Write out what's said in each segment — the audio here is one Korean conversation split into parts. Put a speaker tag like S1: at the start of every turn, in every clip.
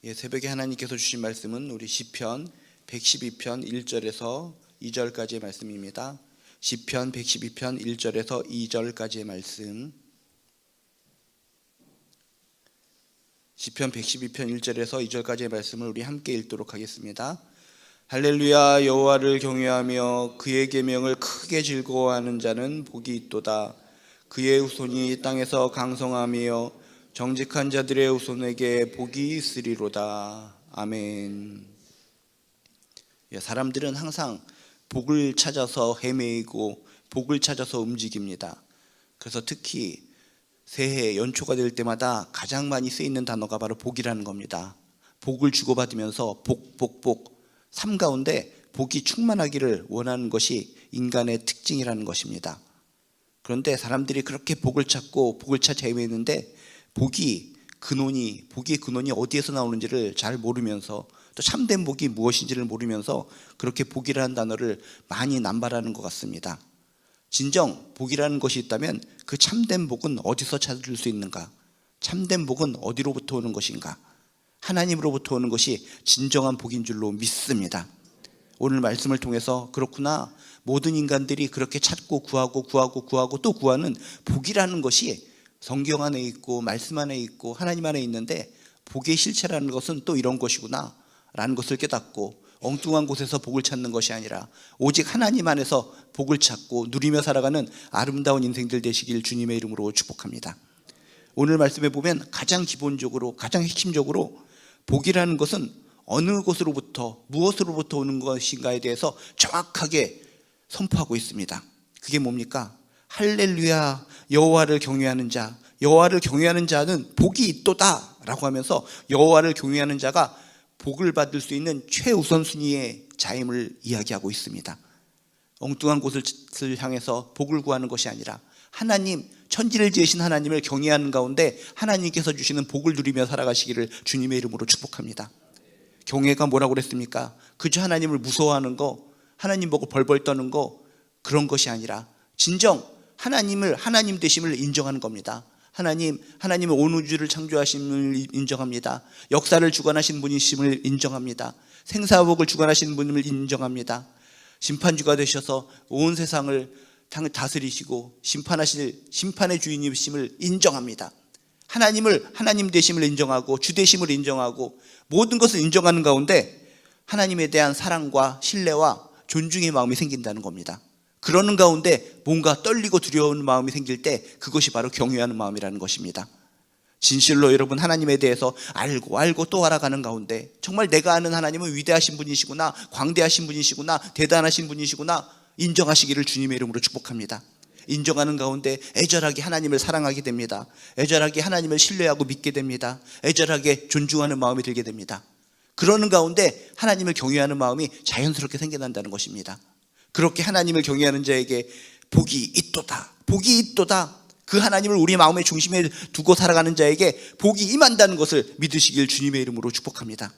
S1: 새벽에 하나님께서 주신 말씀은 우리 시편 112편 1절에서 2절까지의 말씀입니다. 시편 112편 1절에서 2절까지의 말씀. 시편 112편 1절에서 2절까지의 말씀을 우리 함께 읽도록 하겠습니다. 할렐루야. 여호와를 경외하며 그의 계명을 크게 즐거워하는 자는 복이 있도다. 그의 후손이 땅에서 강성하며 정직한 자들의 후손에게 복이 있으리로다. 아멘. 사람들은 항상 복을 찾아서 헤매이고 복을 찾아서 움직입니다. 그래서 특히 새해 연초가 될 때마다 가장 많이 쓰이는 단어가 바로 복이라는 겁니다. 복을 주고받으면서 복, 삶 가운데 복이 충만하기를 원하는 것이 인간의 특징이라는 것입니다. 그런데 사람들이 그렇게 복을 찾고 복을 찾아 헤매는데 복의 근원이 어디에서 나오는지를 잘 모르면서, 또 참된 복이 무엇인지를 모르면서 그렇게 복이라는 단어를 많이 남발하는 것 같습니다. 진정 복이라는 것이 있다면 그 참된 복은 어디서 찾을 수 있는가? 참된 복은 어디로부터 오는 것인가? 하나님으로부터 오는 것이 진정한 복인 줄로 믿습니다. 오늘 말씀을 통해서 그렇구나, 모든 인간들이 그렇게 찾고 구하고 또 구하는 복이라는 것이 성경 안에 있고 말씀 안에 있고 하나님 안에 있는데, 복의 실체라는 것은 또 이런 것이구나 라는 것을 깨닫고 엉뚱한 곳에서 복을 찾는 것이 아니라 오직 하나님 안에서 복을 찾고 누리며 살아가는 아름다운 인생들 되시길 주님의 이름으로 축복합니다. 오늘 말씀에 보면 가장 기본적으로, 가장 핵심적으로 복이라는 것은 어느 곳으로부터 무엇으로부터 오는 것인가에 대해서 정확하게 선포하고 있습니다. 그게 뭡니까? 할렐루야. 여호와를 경외하는 자, 여호와를 경외하는 자는 복이 있도다 라고 하면서 여호와를 경외하는 자가 복을 받을 수 있는 최우선순위의 자임을 이야기하고 있습니다. 엉뚱한 곳을 향해서 복을 구하는 것이 아니라 하나님, 천지를 지으신 하나님을 경외하는 가운데 하나님께서 주시는 복을 누리며 살아가시기를 주님의 이름으로 축복합니다. 경외가 뭐라고 그랬습니까? 그저 하나님을 무서워하는 거, 하나님 보고 벌벌 떠는 거, 그런 것이 아니라 진정 하나님을 하나님 되심을 인정하는 겁니다. 하나님은 온 우주를 창조하심을 인정합니다. 역사를 주관하신 분이심을 인정합니다. 생사복을 주관하신 분임을 인정합니다. 심판주가 되셔서 온 세상을 다스리시고 심판하실 심판의 주인이심을 인정합니다. 하나님을 하나님 되심을 인정하고 주 되심을 인정하고 모든 것을 인정하는 가운데 하나님에 대한 사랑과 신뢰와 존중의 마음이 생긴다는 겁니다. 그러는 가운데 뭔가 떨리고 두려운 마음이 생길 때 그것이 바로 경외하는 마음이라는 것입니다. 진실로 여러분 하나님에 대해서 알고 또 알아가는 가운데 정말 내가 아는 하나님은 위대하신 분이시구나, 광대하신 분이시구나, 대단하신 분이시구나 인정하시기를 주님의 이름으로 축복합니다. 인정하는 가운데 애절하게 하나님을 사랑하게 됩니다. 애절하게 하나님을 신뢰하고 믿게 됩니다. 애절하게 존중하는 마음이 들게 됩니다. 그러는 가운데 하나님을 경외하는 마음이 자연스럽게 생겨난다는 것입니다. 그렇게 하나님을 경외하는 자에게 복이 있도다. 복이 있도다. 그 하나님을 우리 마음의 중심에 두고 살아가는 자에게 복이 임한다는 것을 믿으시길 주님의 이름으로 축복합니다.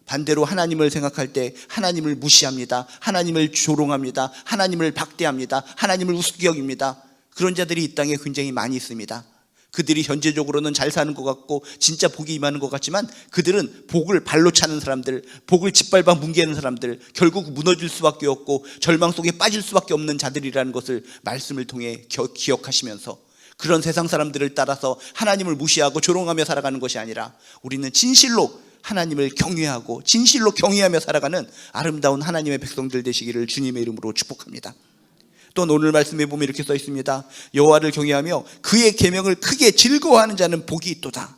S1: 반대로 하나님을 생각할 때 하나님을 무시합니다. 하나님을 조롱합니다. 하나님을 박대합니다. 하나님을 우습게 여깁니다. 그런 자들이 이 땅에 굉장히 많이 있습니다. 그들이 현재적으로는 잘 사는 것 같고 진짜 복이 임하는 것 같지만 그들은 복을 발로 차는 사람들, 복을 짓밟아 뭉개는 사람들, 결국 무너질 수밖에 없고 절망 속에 빠질 수밖에 없는 자들이라는 것을 말씀을 통해 기억하시면서 그런 세상 사람들을 따라서 하나님을 무시하고 조롱하며 살아가는 것이 아니라 우리는 진실로 하나님을 경외하고 진실로 경외하며 살아가는 아름다운 하나님의 백성들 되시기를 주님의 이름으로 축복합니다. 또 오늘 말씀에 보면 이렇게 써 있습니다. 여호와를 경외하며 그의 계명을 크게 즐거워하는 자는 복이 있도다.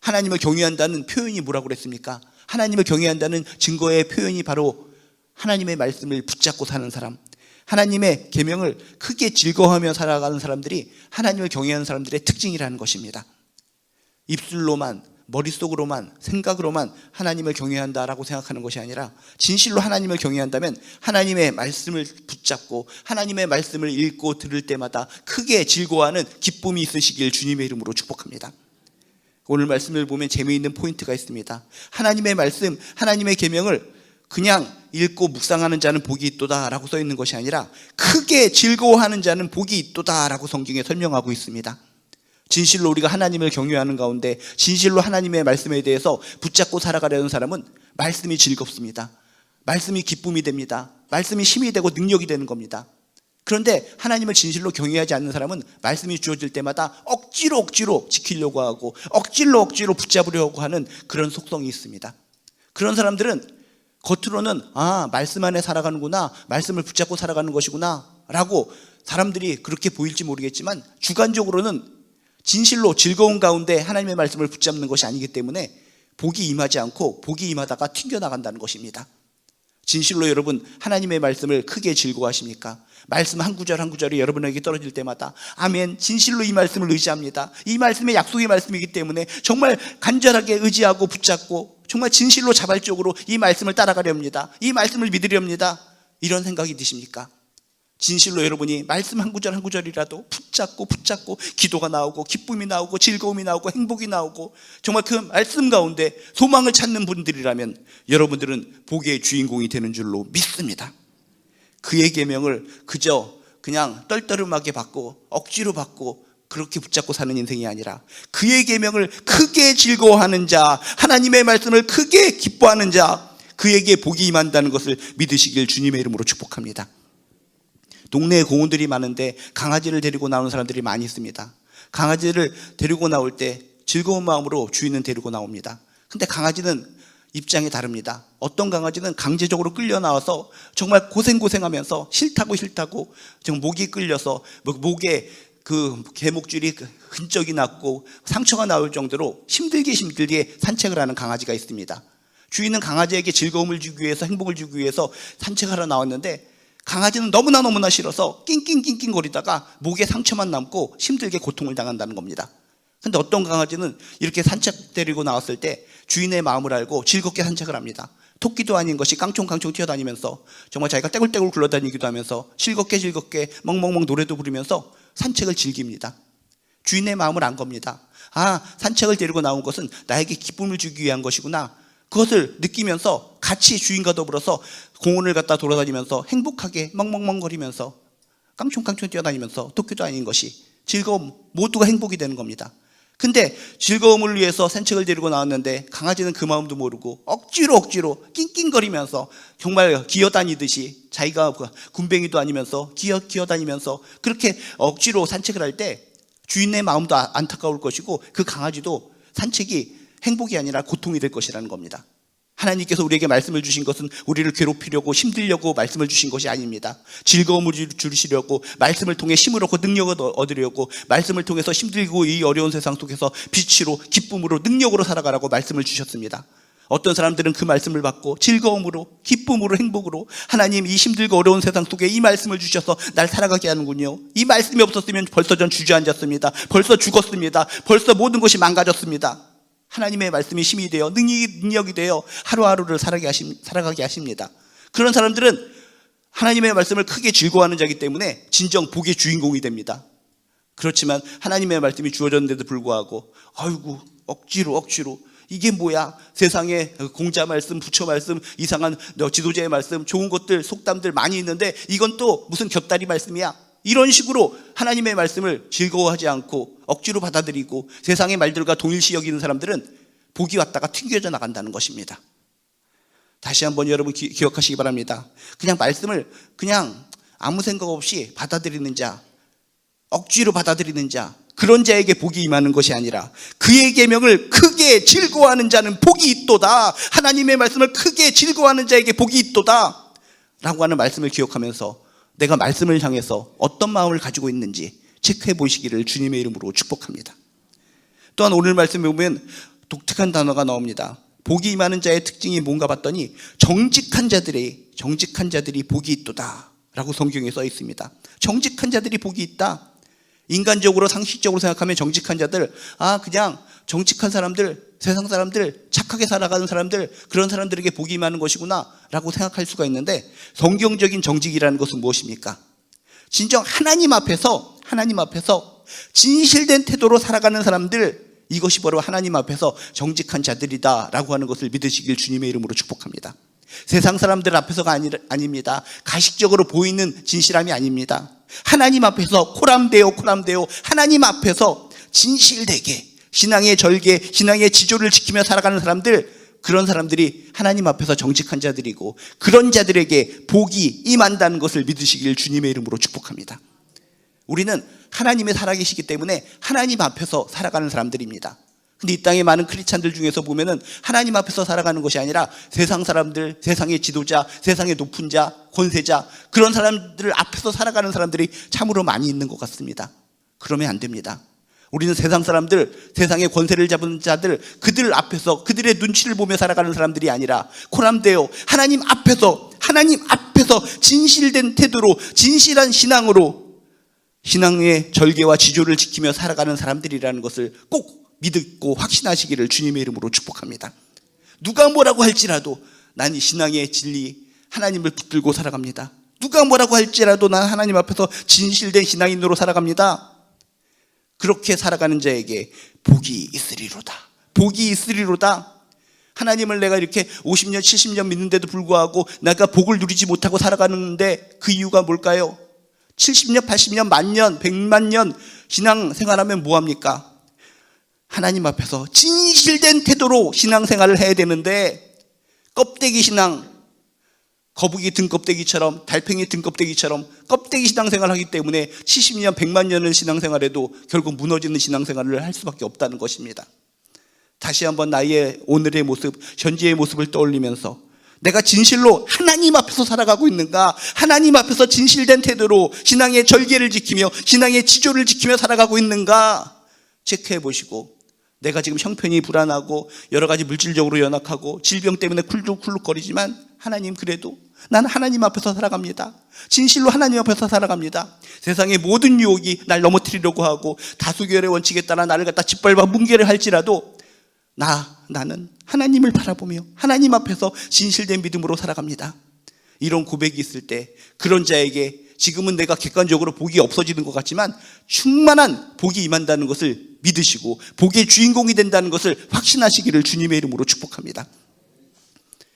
S1: 하나님을 경외한다는 표현이 뭐라고 그랬습니까? 하나님을 경외한다는 증거의 표현이 바로 하나님의 말씀을 붙잡고 사는 사람, 하나님의 계명을 크게 즐거워하며 살아가는 사람들이 하나님을 경외하는 사람들의 특징이라는 것입니다. 입술로만, 머릿속으로만, 생각으로만 하나님을 경외한다라고 생각하는 것이 아니라 진실로 하나님을 경외한다면 하나님의 말씀을 붙잡고 하나님의 말씀을 읽고 들을 때마다 크게 즐거워하는 기쁨이 있으시길 주님의 이름으로 축복합니다. 오늘 말씀을 보면 재미있는 포인트가 있습니다. 하나님의 말씀, 하나님의 계명을 그냥 읽고 묵상하는 자는 복이 있도다 라고 써 있는 것이 아니라 크게 즐거워하는 자는 복이 있도다 라고 성경에 설명하고 있습니다. 진실로 우리가 하나님을 경외하는 가운데 진실로 하나님의 말씀에 대해서 붙잡고 살아가려는 사람은 말씀이 즐겁습니다. 말씀이 기쁨이 됩니다. 말씀이 힘이 되고 능력이 되는 겁니다. 그런데 하나님을 진실로 경외하지 않는 사람은 말씀이 주어질 때마다 억지로 지키려고 하고 억지로 붙잡으려고 하는 그런 속성이 있습니다. 그런 사람들은 겉으로는 말씀 안에 살아가는구나, 말씀을 붙잡고 살아가는 것이구나 라고 사람들이 그렇게 보일지 모르겠지만 주관적으로는 진실로 즐거운 가운데 하나님의 말씀을 붙잡는 것이 아니기 때문에 복이 임하지 않고 복이 임하다가 튕겨나간다는 것입니다. 진실로 여러분 하나님의 말씀을 크게 즐거워하십니까? 말씀 한 구절 한 구절이 여러분에게 떨어질 때마다 아멘, 진실로 이 말씀을 의지합니다. 이 말씀의 약속의 말씀이기 때문에 정말 간절하게 의지하고 붙잡고 정말 진실로 자발적으로 이 말씀을 따라가렵니다. 이 말씀을 믿으렵니다. 이런 생각이 드십니까? 진실로 여러분이 말씀 한 구절 한 구절이라도 붙잡고 기도가 나오고 기쁨이 나오고 즐거움이 나오고 행복이 나오고 정말 그 말씀 가운데 소망을 찾는 분들이라면 여러분들은 복의 주인공이 되는 줄로 믿습니다. 그의 계명을 그냥 떨떠름하게 받고 억지로 받고 그렇게 붙잡고 사는 인생이 아니라 그의 계명을 크게 즐거워하는 자, 하나님의 말씀을 크게 기뻐하는 자, 그에게 복이 임한다는 것을 믿으시길 주님의 이름으로 축복합니다. 동네에 공원들이 많은데 강아지를 데리고 나오는 사람들이 많이 있습니다. 강아지를 데리고 나올 때 즐거운 마음으로 주인은 데리고 나옵니다. 근데 강아지는 입장이 다릅니다. 어떤 강아지는 강제적으로 끌려 나와서 정말 고생하면서 싫다고 정말 목이 끌려서 목에 그 개목줄이 흔적이 났고 상처가 나올 정도로 힘들게 산책을 하는 강아지가 있습니다. 주인은 강아지에게 즐거움을 주기 위해서 행복을 주기 위해서 산책하러 나왔는데 강아지는 너무나 싫어서 낑낑거리다가 목에 상처만 남고 힘들게 고통을 당한다는 겁니다. 근데 어떤 강아지는 이렇게 산책 데리고 나왔을 때 주인의 마음을 알고 즐겁게 산책을 합니다. 토끼도 아닌 것이 깡총깡총 뛰어다니면서 정말 자기가 떼굴떼굴 굴러다니기도 하면서 즐겁게 멍멍멍 노래도 부르면서 산책을 즐깁니다. 주인의 마음을 안 겁니다. 산책을 데리고 나온 것은 나에게 기쁨을 주기 위한 것이구나. 그것을 느끼면서 같이 주인과 더불어서 공원을 갖다 돌아다니면서 행복하게 멍멍멍거리면서 깡총깡총 뛰어다니면서 토끼도 아닌 것이 즐거움, 모두가 행복이 되는 겁니다. 근데 즐거움을 위해서 산책을 데리고 나왔는데 강아지는 그 마음도 모르고 억지로 낑낑거리면서 정말 기어다니듯이 자기가 군뱅이도 아니면서 기어다니면서 그렇게 억지로 산책을 할 때 주인의 마음도 안타까울 것이고 그 강아지도 산책이 행복이 아니라 고통이 될 것이라는 겁니다. 하나님께서 우리에게 말씀을 주신 것은 우리를 괴롭히려고 힘들려고 말씀을 주신 것이 아닙니다. 즐거움을 주시려고 말씀을 통해 힘을 얻고 능력을 얻으려고 말씀을 통해서 힘들고 이 어려운 세상 속에서 빛으로 기쁨으로 능력으로 살아가라고 말씀을 주셨습니다. 어떤 사람들은 그 말씀을 받고 즐거움으로 기쁨으로 행복으로 하나님 이 힘들고 어려운 세상 속에 이 말씀을 주셔서 날 살아가게 하는군요. 이 말씀이 없었으면 벌써 전 주저앉았습니다. 벌써 죽었습니다. 벌써 모든 것이 망가졌습니다. 하나님의 말씀이 힘이 되어 능력이 되어 하루하루를 살아가게 하십니다. 그런 사람들은 하나님의 말씀을 크게 즐거워하는 자이기 때문에 진정 복의 주인공이 됩니다. 그렇지만 하나님의 말씀이 주어졌는데도 불구하고 아이고 억지로 이게 뭐야, 세상에 공자 말씀, 부처 말씀, 이상한 지도자의 말씀, 좋은 것들 속담들 많이 있는데 이건 또 무슨 곁다리 말씀이야, 이런 식으로 하나님의 말씀을 즐거워하지 않고 억지로 받아들이고 세상의 말들과 동일시 여기는 사람들은 복이 왔다가 튕겨져 나간다는 것입니다. 다시 한번 여러분 기억하시기 바랍니다. 그냥 말씀을 그냥 아무 생각 없이 받아들이는 자, 억지로 받아들이는 자, 그런 자에게 복이 임하는 것이 아니라 그의 계명을 크게 즐거워하는 자는 복이 있도다, 하나님의 말씀을 크게 즐거워하는 자에게 복이 있도다 라고 하는 말씀을 기억하면서 내가 말씀을 향해서 어떤 마음을 가지고 있는지 체크해 보시기를 주님의 이름으로 축복합니다. 또한 오늘 말씀에 보면 독특한 단어가 나옵니다. 복이 임하는 자의 특징이 뭔가 봤더니 정직한 자들이 복이 있도다 라고 성경에 써 있습니다. 정직한 자들이 복이 있다. 인간적으로 상식적으로 생각하면 정직한 자들, 그냥 정직한 사람들, 세상 사람들, 착하게 살아가는 사람들, 그런 사람들에게 복이 임하는 것이구나 라고 생각할 수가 있는데, 성경적인 정직이라는 것은 무엇입니까? 진정 하나님 앞에서 진실된 태도로 살아가는 사람들, 이것이 바로 하나님 앞에서 정직한 자들이다 라고 하는 것을 믿으시길 주님의 이름으로 축복합니다. 세상 사람들 앞에서가 아닙니다. 가식적으로 보이는 진실함이 아닙니다. 하나님 앞에서 코람데오 하나님 앞에서 진실되게 신앙의 절개, 신앙의 지조를 지키며 살아가는 사람들, 그런 사람들이 하나님 앞에서 정직한 자들이고 그런 자들에게 복이 임한다는 것을 믿으시길 주님의 이름으로 축복합니다. 우리는 하나님의 살아계시기 때문에 하나님 앞에서 살아가는 사람들입니다. 근데 이 땅의 많은 크리스찬들 중에서 보면은 하나님 앞에서 살아가는 것이 아니라 세상 사람들, 세상의 지도자, 세상의 높은 자, 권세자, 그런 사람들 앞에서 살아가는 사람들이 참으로 많이 있는 것 같습니다. 그러면 안 됩니다. 우리는 세상 사람들, 세상의 권세를 잡은 자들, 그들 앞에서 그들의 눈치를 보며 살아가는 사람들이 아니라 코람되어 하나님 앞에서 진실된 태도로, 진실한 신앙으로 신앙의 절개와 지조를 지키며 살아가는 사람들이라는 것을 꼭 믿고 확신하시기를 주님의 이름으로 축복합니다. 누가 뭐라고 할지라도 난 이 신앙의 진리 하나님을 붙들고 살아갑니다. 누가 뭐라고 할지라도 난 하나님 앞에서 진실된 신앙인으로 살아갑니다. 그렇게 살아가는 자에게 복이 있으리로다. 복이 있으리로다. 하나님을 내가 이렇게 50년 70년 믿는데도 불구하고 내가 복을 누리지 못하고 살아가는데 그 이유가 뭘까요? 70년 80년 만년 100만 년 신앙생활하면 뭐합니까? 하나님 앞에서 진실된 태도로 신앙생활을 해야 되는데 껍데기 신앙, 거북이 등껍데기처럼, 달팽이 등껍데기처럼 껍데기 신앙생활을 하기 때문에 70년 100만 년을 신앙생활해도 결국 무너지는 신앙생활을 할 수밖에 없다는 것입니다. 다시 한번 나의 오늘의 모습, 현재의 모습을 떠올리면서 내가 진실로 하나님 앞에서 살아가고 있는가, 하나님 앞에서 진실된 태도로 신앙의 절개를 지키며 신앙의 지조를 지키며 살아가고 있는가 체크해 보시고, 내가 지금 형편이 불안하고 여러 가지 물질적으로 연약하고 질병 때문에 쿨룩쿨룩거리지만 하나님, 그래도 난 하나님 앞에서 살아갑니다. 진실로 하나님 앞에서 살아갑니다. 세상의 모든 유혹이 날 넘어뜨리려고 하고 다수결의 원칙에 따라 나를 갖다 짓밟아 뭉개를 할지라도 나는 하나님을 바라보며 하나님 앞에서 진실된 믿음으로 살아갑니다. 이런 고백이 있을 때 그런 자에게 지금은 내가 객관적으로 복이 없어지는 것 같지만 충만한 복이 임한다는 것을 믿으시고 복의 주인공이 된다는 것을 확신하시기를 주님의 이름으로 축복합니다.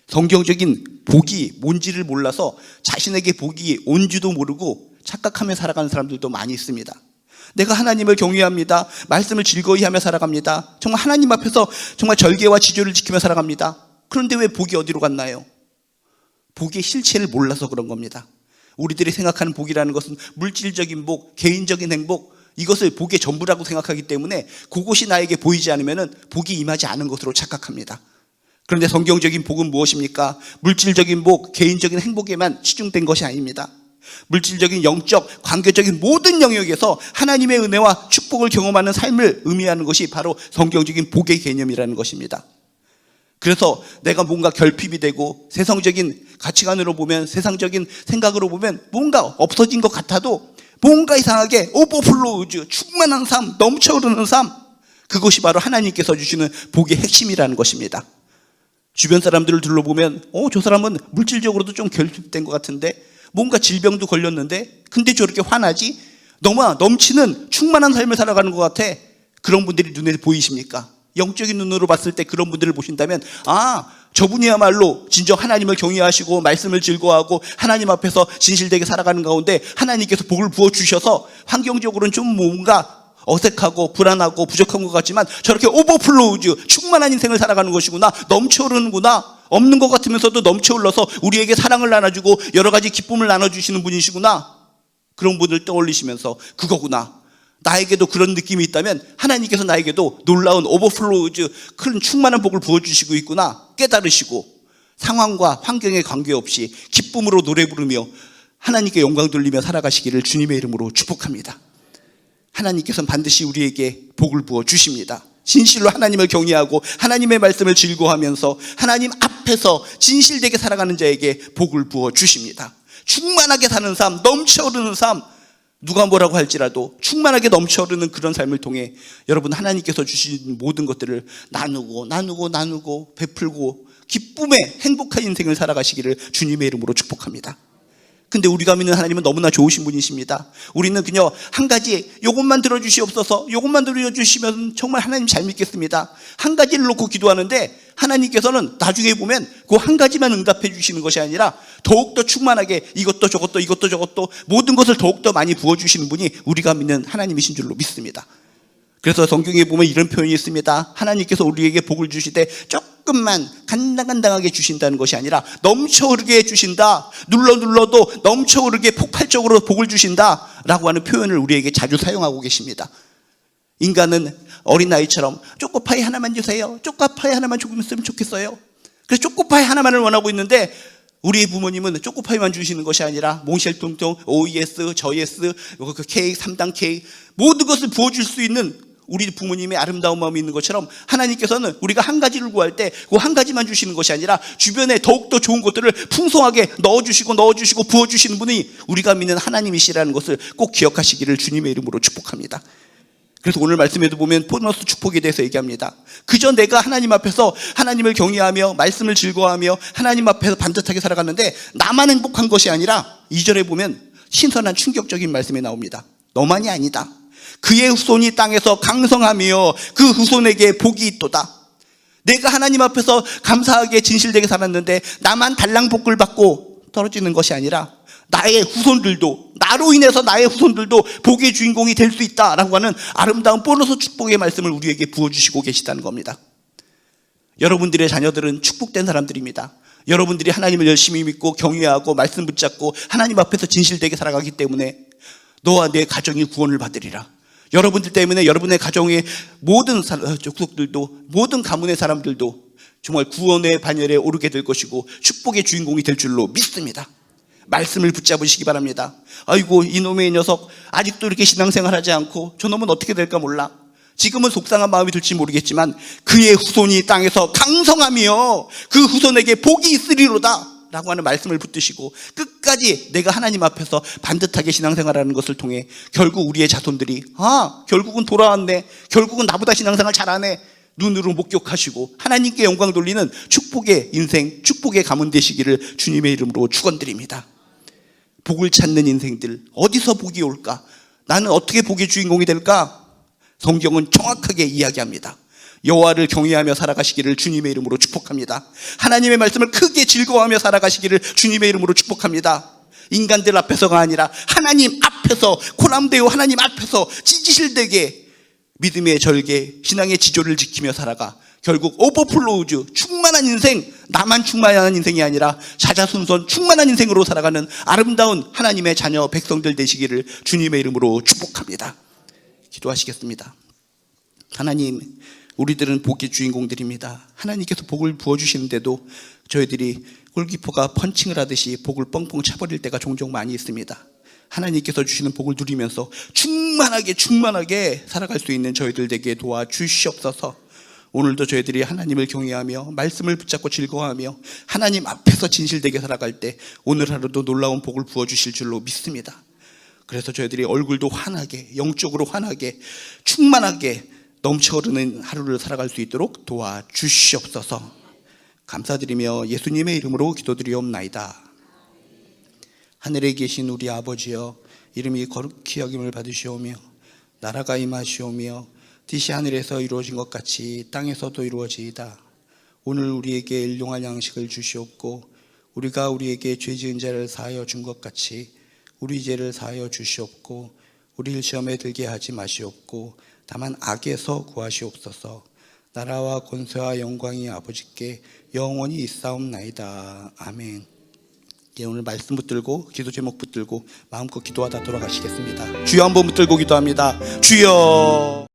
S1: 성경적인 복이 뭔지를 몰라서 자신에게 복이 온지도 모르고 착각하며 살아가는 사람들도 많이 있습니다. 내가 하나님을 경외합니다. 말씀을 즐거이 하며 살아갑니다. 정말 하나님 앞에서 정말 절개와 지조를 지키며 살아갑니다. 그런데 왜 복이 어디로 갔나요? 복의 실체를 몰라서 그런 겁니다. 우리들이 생각하는 복이라는 것은 물질적인 복, 개인적인 행복, 이것을 복의 전부라고 생각하기 때문에 그것이 나에게 보이지 않으면 복이 임하지 않은 것으로 착각합니다. 그런데 성경적인 복은 무엇입니까? 물질적인 복, 개인적인 행복에만 치중된 것이 아닙니다. 물질적인, 영적, 관계적인 모든 영역에서 하나님의 은혜와 축복을 경험하는 삶을 의미하는 것이 바로 성경적인 복의 개념이라는 것입니다. 그래서 내가 뭔가 결핍이 되고 세상적인 가치관으로 보면, 세상적인 생각으로 보면 뭔가 없어진 것 같아도 뭔가 이상하게 오버플로우즈, 충만한 삶, 넘쳐흐르는 삶, 그것이 바로 하나님께서 주시는 복의 핵심이라는 것입니다. 주변 사람들을 둘러보면 저 사람은 물질적으로도 좀 결핍된 것 같은데, 뭔가 질병도 걸렸는데 근데 저렇게 화나지? 너무 넘치는 충만한 삶을 살아가는 것 같아. 그런 분들이 눈에 보이십니까? 영적인 눈으로 봤을 때 그런 분들을 보신다면 저분이야말로 진정 하나님을 경외하시고 말씀을 즐거워하고 하나님 앞에서 진실되게 살아가는 가운데 하나님께서 복을 부어주셔서 환경적으로는 좀 뭔가 어색하고 불안하고 부족한 것 같지만 저렇게 오버플로우즈, 충만한 인생을 살아가는 것이구나, 넘쳐흐르는구나, 없는 것 같으면서도 넘쳐흘러서 우리에게 사랑을 나눠주고 여러 가지 기쁨을 나눠주시는 분이시구나, 그런 분을 떠올리시면서 그거구나, 나에게도 그런 느낌이 있다면 하나님께서 나에게도 놀라운 오버플로우즈, 큰 충만한 복을 부어주시고 있구나 깨달으시고 상황과 환경에 관계없이 기쁨으로 노래 부르며 하나님께 영광 돌리며 살아가시기를 주님의 이름으로 축복합니다. 하나님께서는 반드시 우리에게 복을 부어 주십니다. 진실로 하나님을 경외하고 하나님의 말씀을 즐거워하면서 하나님 앞에서 진실되게 살아가는 자에게 복을 부어 주십니다. 충만하게 사는 삶, 넘쳐흐르는 삶, 누가 뭐라고 할지라도 충만하게 넘쳐흐르는 그런 삶을 통해 여러분 하나님께서 주신 모든 것들을 나누고 베풀고 기쁨의 행복한 인생을 살아가시기를 주님의 이름으로 축복합니다. 근데 우리가 믿는 하나님은 너무나 좋으신 분이십니다. 우리는 그냥 한 가지, 요것만 들어주시옵소서, 요것만 들어주시면 정말 하나님 잘 믿겠습니다, 한 가지를 놓고 기도하는데 하나님께서는 나중에 보면 그 한 가지만 응답해 주시는 것이 아니라 더욱더 충만하게 이것도 저것도 모든 것을 더욱더 많이 부어주시는 분이 우리가 믿는 하나님이신 줄로 믿습니다. 그래서 성경에 보면 이런 표현이 있습니다. 하나님께서 우리에게 복을 주시되 조금만 간당간당하게 주신다는 것이 아니라 넘쳐 흐르게 주신다. 눌러도 넘쳐 흐르게 폭발적으로 복을 주신다 라고 하는 표현을 우리에게 자주 사용하고 계십니다. 인간은 어린아이처럼 초코파이 하나만 주세요, 초코파이 하나만 조금 있으면 좋겠어요. 그래서 초코파이 하나만을 원하고 있는데 우리의 부모님은 초코파이만 주시는 것이 아니라 몽쉘통통, OES, 저예스, 그 케이크, 3단 케이크 모든 것을 부어줄 수 있는 우리 부모님의 아름다운 마음이 있는 것처럼 하나님께서는 우리가 한 가지를 구할 때 그 한 가지만 주시는 것이 아니라 주변에 더욱더 좋은 것들을 풍성하게 넣어주시고 부어주시는 분이 우리가 믿는 하나님이시라는 것을 꼭 기억하시기를 주님의 이름으로 축복합니다. 그래서 오늘 말씀에도 보면 보너스 축복에 대해서 얘기합니다. 그저 내가 하나님 앞에서 하나님을 경외하며 말씀을 즐거워하며 하나님 앞에서 반듯하게 살아갔는데 나만 행복한 것이 아니라 2절에 보면 신선한 충격적인 말씀이 나옵니다. 너만이 아니다. 그의 후손이 땅에서 강성하며 그 후손에게 복이 있도다. 내가 하나님 앞에서 감사하게 진실되게 살았는데 나만 달랑복을 받고 떨어지는 것이 아니라 나의 후손들도, 나로 인해서 나의 후손들도 복의 주인공이 될 수 있다라고 하는 아름다운 보너스 축복의 말씀을 우리에게 부어주시고 계시다는 겁니다. 여러분들의 자녀들은 축복된 사람들입니다. 여러분들이 하나님을 열심히 믿고 경외하고 말씀 붙잡고 하나님 앞에서 진실되게 살아가기 때문에 너와 내 가정이 구원을 받으리라. 여러분들 때문에 여러분의 가정의 모든 족속들도, 모든 가문의 사람들도 정말 구원의 반열에 오르게 될 것이고 축복의 주인공이 될 줄로 믿습니다. 말씀을 붙잡으시기 바랍니다. 아이고 이놈의 녀석 아직도 이렇게 신앙생활하지 않고 저놈은 어떻게 될까 몰라. 지금은 속상한 마음이 들지 모르겠지만 그의 후손이 땅에서 강성하며 그 후손에게 복이 있으리로다 라고 하는 말씀을 붙드시고 끝까지 내가 하나님 앞에서 반듯하게 신앙생활하는 것을 통해 결국 우리의 자손들이 결국은 돌아왔네, 결국은 나보다 신앙생활 잘하네 눈으로 목격하시고 하나님께 영광 돌리는 축복의 인생, 축복의 가문 되시기를 주님의 이름으로 축원드립니다. 복을 찾는 인생들, 어디서 복이 올까? 나는 어떻게 복의 주인공이 될까? 성경은 정확하게 이야기합니다. 여호와를 경외하며 살아가시기를 주님의 이름으로 축복합니다. 하나님의 말씀을 크게 즐거워하며 살아가시기를 주님의 이름으로 축복합니다. 인간들 앞에서가 아니라 하나님 앞에서, 코람데오 하나님 앞에서 지지실되게 믿음의 절개, 신앙의 지조를 지키며 살아가 결국 오버플로우즈, 충만한 인생, 나만 충만한 인생이 아니라 자자손손 충만한 인생으로 살아가는 아름다운 하나님의 자녀 백성들 되시기를 주님의 이름으로 축복합니다. 기도하시겠습니다. 하나님, 우리들은 복의 주인공들입니다. 하나님께서 복을 부어주시는데도 저희들이 골키퍼가 펀칭을 하듯이 복을 뻥뻥 차버릴 때가 종종 많이 있습니다. 하나님께서 주시는 복을 누리면서 충만하게 살아갈 수 있는 저희들 되게 도와주시옵소서. 오늘도 저희들이 하나님을 경외하며 말씀을 붙잡고 즐거워하며 하나님 앞에서 진실되게 살아갈 때 오늘 하루도 놀라운 복을 부어주실 줄로 믿습니다. 그래서 저희들이 얼굴도 환하게, 영적으로 환하게, 충만하게 넘쳐흐르는 하루를 살아갈 수 있도록 도와주시옵소서. 감사드리며 예수님의 이름으로 기도드리옵나이다. 하늘에 계신 우리 아버지여, 이름이 거룩히 여김을 받으시오며 나라가 임하시오며 뜻이 하늘에서 이루어진 것 같이 땅에서도 이루어지이다. 오늘 우리에게 일용할 양식을 주시옵고 우리가 우리에게 죄 지은 자를 사하여 준 것 같이 우리 죄를 사하여 주시옵고 우리를 시험에 들게 하지 마시옵고 다만 악에서 구하시옵소서. 나라와 권세와 영광이 아버지께 영원히 있사옵나이다. 아멘. 오늘 말씀 붙들고 기도 제목 붙들고 마음껏 기도하다 돌아가시겠습니다. 주여 한번 붙들고 기도합니다. 주여.